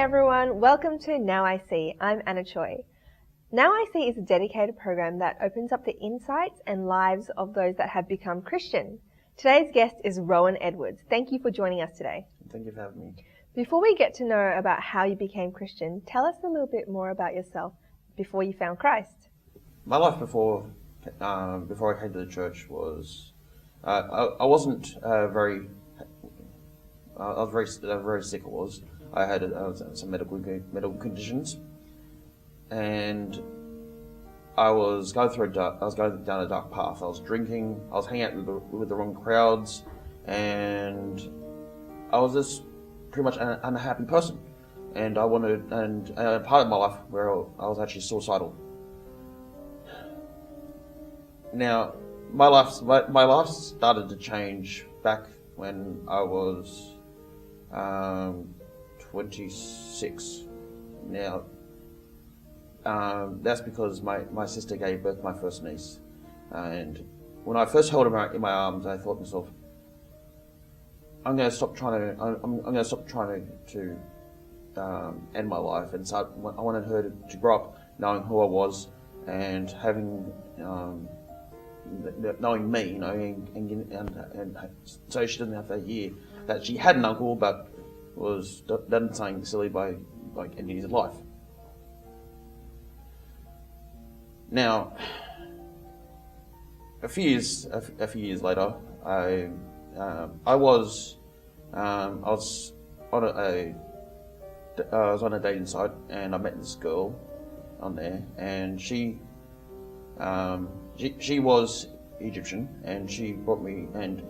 everyone, welcome to Now I See. I'm Anna Choi. Now I See is a dedicated program that opens up the insights and lives of those that have become Christian. Today's guest is Rohan Edwards. Thank you for joining us today. Thank you for having me. Before we get to know about how you became Christian, tell us a little bit more about yourself before you found Christ. My life before I came to the church was I wasn't very. I was very sick. I had some medical conditions, and I was going down a dark path. I was drinking. I was hanging out with the wrong crowds, and I was just pretty much an unhappy person. And I wanted, and part of my life where I was actually suicidal. Now, my life started to change back when I was 26. Now, that's because my sister gave birth to my first niece, and when I first held her in my arms, I thought to myself, I'm going to stop trying to end my life and start. I wanted her to grow up knowing who I was and having. Knowing me, and so she doesn't have to hear that she had an uncle, but was done something silly by ending his life. Now, a few years later, I was on a dating site, and I met this girl on there, and she was Egyptian, and she brought me, and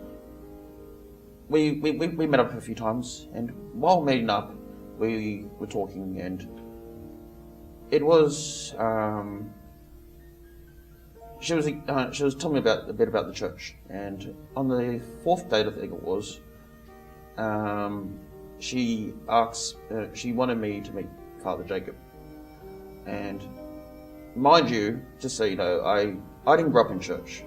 we met up a few times, and while meeting up, we were talking, and it was she was telling me a bit about the church, and on the fourth date, I think it was, she wanted me to meet Father Jacob, and mind you, just so you know, I didn't grow up in church.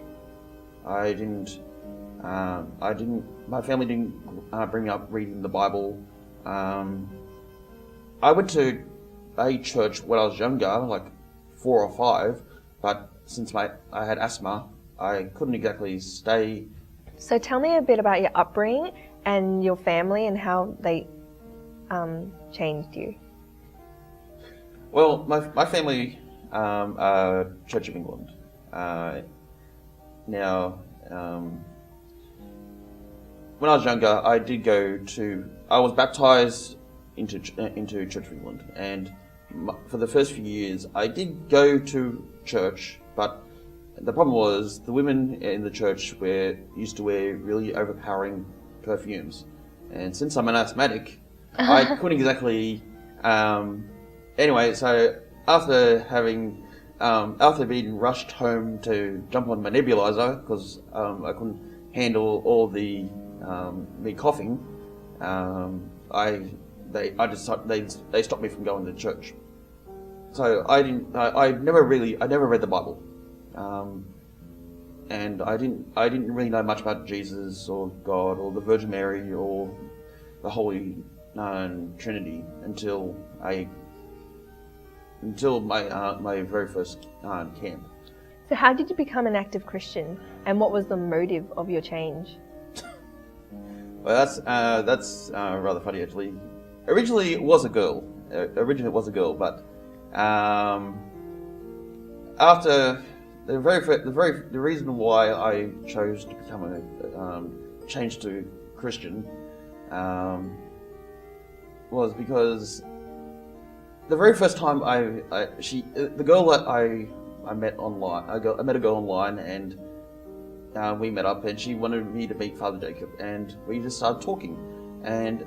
My family didn't bring me up reading the Bible. I went to a church when I was younger, like 4 or 5, but since I had asthma, I couldn't exactly stay. So tell me a bit about your upbringing and your family and how they changed you. Well, my family Church of England. Now, when I was younger, I was baptised into Church of England, and for the first few years, I did go to church, but the problem was the women in the church used to wear really overpowering perfumes, and since I'm an asthmatic, I couldn't exactly. Anyway, so after being rushed home to jump on my nebulizer because I couldn't handle all the me coughing, they stopped me from going to church. So I never read the Bible, and I didn't really know much about Jesus or God or the Virgin Mary or the Holy Trinity until my very first camp. So how did you become an active Christian, and what was the motive of your change? Well, that's rather funny actually. Originally it was a girl, but after the reason why I chose to become change to Christian was because the very first time the girl that I met online, I met a girl online, and we met up, and she wanted me to meet Father Jacob, and we just started talking, and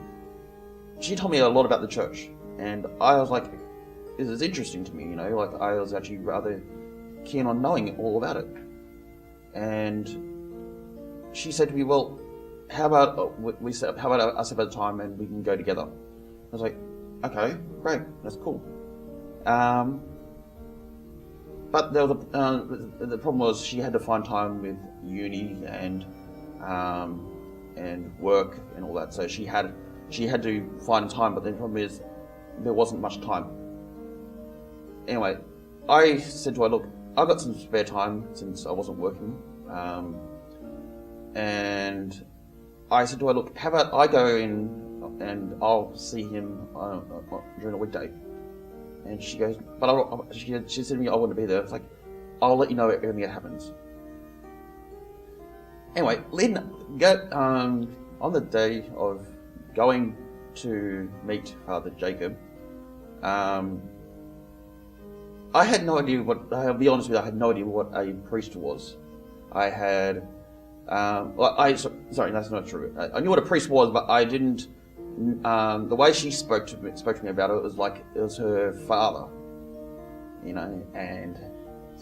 she told me a lot about the church, and I was like, this is interesting to me, like I was actually rather keen on knowing all about it. And she said to me, well, how about us have a time and we can go together? I was like, okay, great, that's cool. But there was the problem was she had to find time with uni and work and all that, so she had to find time. But the problem is, there wasn't much time. Anyway, I said to her, look, I've got some spare time since I wasn't working. And I said to her, look, how about I go in and I'll see him during a weekday. And she goes, but she said to me, I want to be there. It's like, I'll let you know everything that happens. Anyway, on the day of going to meet Father Jacob, I had no idea I'll be honest with you, I had no idea what a priest was. I had, sorry, that's not true. I knew what a priest was, but I didn't, the way she spoke to me about it was like it was her father, and...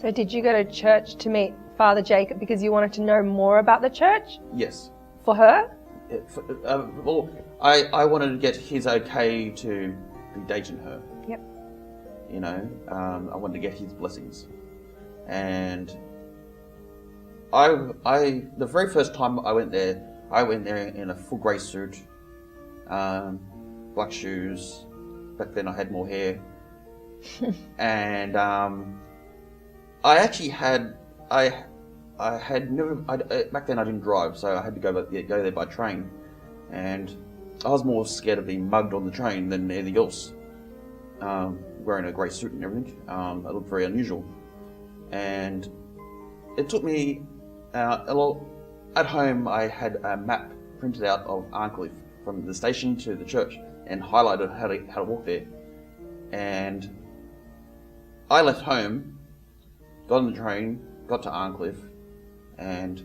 So did you go to church to meet Father Jacob because you wanted to know more about the church? Yes. For her? Well, I wanted to get his okay to be dating her. Yep. I wanted to get his blessings. And the very first time I went there in a full grey suit, black shoes. Back then I had more hair. And I actually had, I had never, back then I didn't drive, so I had to go there by train. And I was more scared of being mugged on the train than anything else. Wearing a grey suit and everything, it looked very unusual. And it took me, at home I had a map printed out of Arncliffe from the station to the church and highlighted how to walk there. And I left home, got on the train, got to Arncliffe, and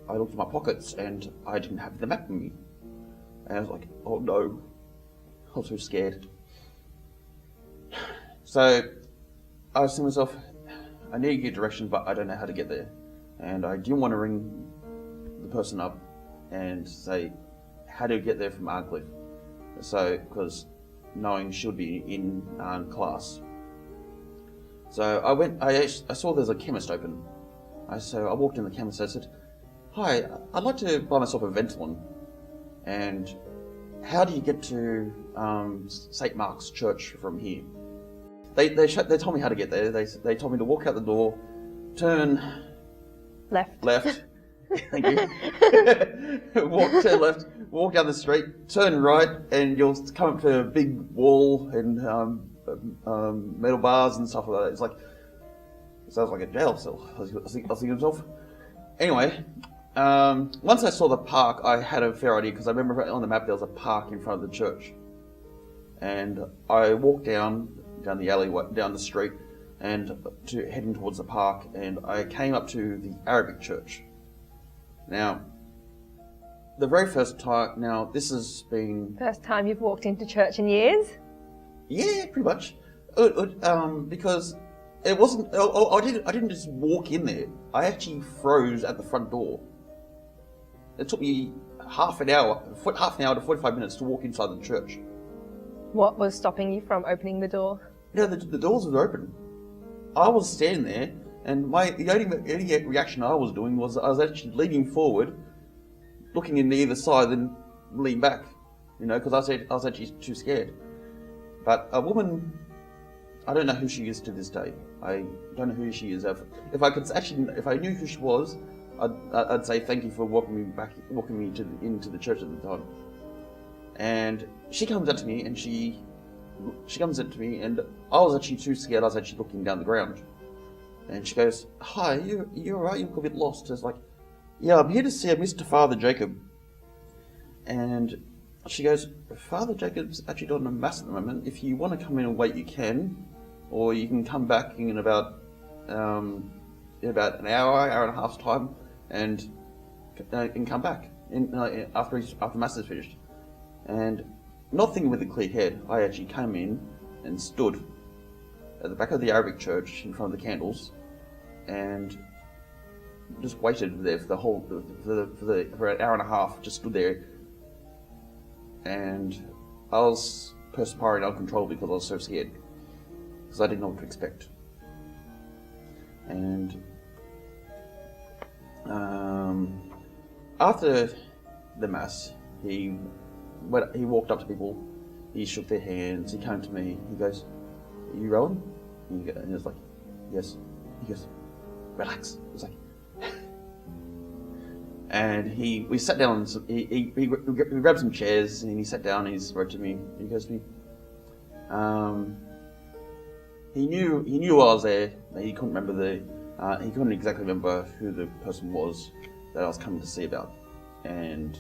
I looked in my pockets and I didn't have the map with me. And I was like, oh no, I was so scared. So I was saying to myself, I need to get directions, but I don't know how to get there. And I didn't want to ring the person up and say, how do you get there from Arncliffe? So, because knowing she would be in class. So I saw there's a chemist open. So I walked in the chemist and I said, hi, I'd like to buy myself a Ventolin. And how do you get to St. Mark's Church from here? They told me how to get there. They told me to walk out the door, turn left. Thank you. Turn left, walk down the street, turn right, and you'll come up to a big wall and metal bars and stuff like that. It's like, it sounds like a jail cell. I was thinking to myself. Anyway, once I saw the park, I had a fair idea because I remember on the map there was a park in front of the church, and I walked down the alleyway, down the street, and heading towards the park, and I came up to the Arabic church. Now, the very first time. Now, this has been first time you've walked into church in years? Yeah, pretty much. Because it wasn't. I didn't just walk in there. I actually froze at the front door. It took me half an hour to 45 minutes to walk inside the church. What was stopping you from opening the door? Yeah, the doors were open. I was standing there, and the only reaction I was doing was I was actually leaning forward, looking in either side, then lean back. Because I was actually too scared. But a woman, I don't know who she is to this day. I don't know who she is. If I knew who she was, I'd say thank you for walking me into the church at the time. And she comes up to me, and she comes up to me, and I was actually too scared. I was actually looking down the ground. And she goes, "Hi, you alright? You look a bit lost." I was like, "Yeah, I'm here to see a Mr. Father Jacob." And she goes, "Father Jacob's actually doing a mass at the moment. If you want to come in and wait, you can, or you can come back in about an hour and a half's time, and come back after mass is finished." And not thinking with a clear head, I actually came in and stood at the back of the Arabic church in front of the candles, and just waited there for an hour and a half. Just stood there. And I was perspiring uncontrollably because I was so scared. Because I didn't know what to expect. And after the mass, he walked up to people he shook their hands. He came to me. He goes, "Are you Rohan?" And he was like, "Yes." He goes, "Relax." I was like, and we sat down. He grabbed some chairs and he sat down. And he spoke to me. And he goes to me, he knew I was there. He couldn't remember he couldn't exactly remember who the person was that I was coming to see about. And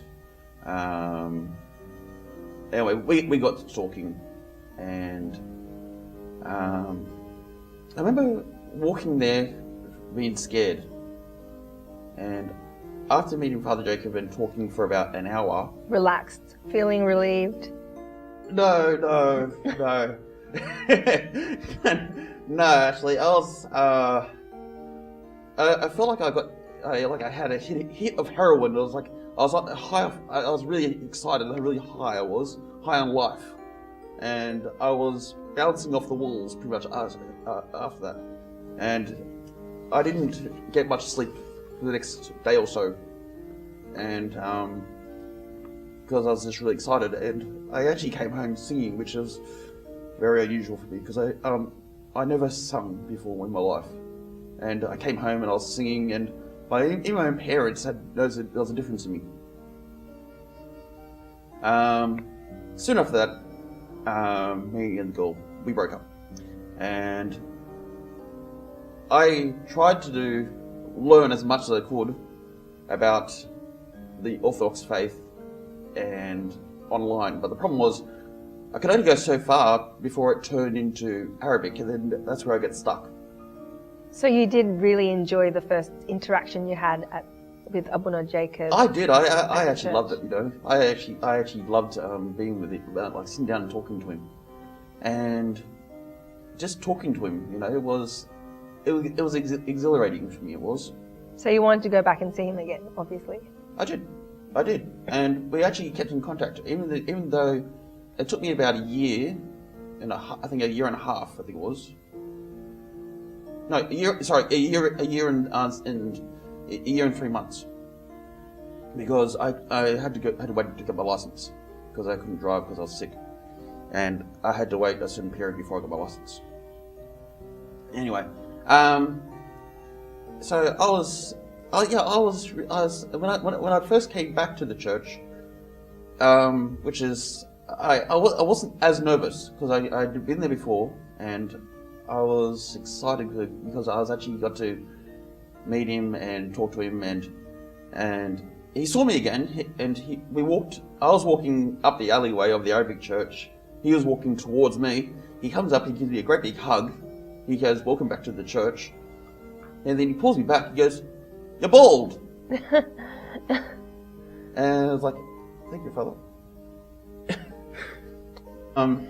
anyway, we got to talking, and I remember walking there being scared. And after meeting Father Jacob and talking for about an hour... Relaxed, feeling relieved? No. No, actually, I was... I felt like I had a hit of heroin. I was high. I was really excited. Really high. I was high on life, and I was bouncing off the walls pretty much after that. And I didn't get much sleep for the next day or so, and because I was just really excited, and I actually came home singing, which is very unusual for me because I never sung before in my life. And I came home and I was singing, and even my own parents had noticed there was a difference in me. Soon after that, me and the girl, we broke up. And I tried to learn as much as I could about the Orthodox faith and online, but the problem was I could only go so far before it turned into Arabic, and then that's where I get stuck. So you did really enjoy the first interaction you had with Abuna Jacob? I did. I actually loved it. You know, I actually loved being with him, like sitting down and talking to him, and just talking to him. You know, it was exhilarating for me. It was. So you wanted to go back and see him again, obviously. I did, and we actually kept in contact, even though it took me about a year and I think a year and a half. I think it was. No, a year and 3 months, because I had to wait to get my license because I couldn't drive because I was sick, and I had to wait a certain period before I got my license. Anyway, so I was when I first came back to the church, which is I wasn't as nervous because I'd been there before, and I was excited because I was actually got to meet him and talk to him, and he saw me again, and I was walking up the alleyway of the Arabic church. He was walking towards me. He comes up, he gives me a great big hug. He goes, "Welcome back to the church." And then he pulls me back. He goes, "You're bald." And I was like, "Thank you, Father." And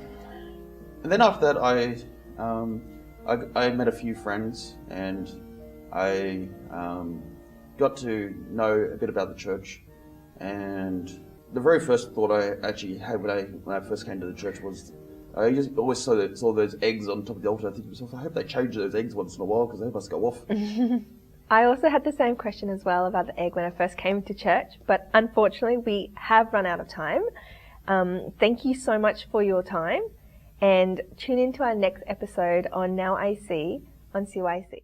then after that, I met a few friends, and I got to know a bit about the church. And the very first thought I actually had when I first came to the church was, I always saw those eggs on top of the altar. I think to myself, I hope they change those eggs once in a while because they must go off. I also had the same question as well about the egg when I first came to church, but unfortunately we have run out of time. Thank you so much for your time, and tune in to our next episode on Now I See on CYC.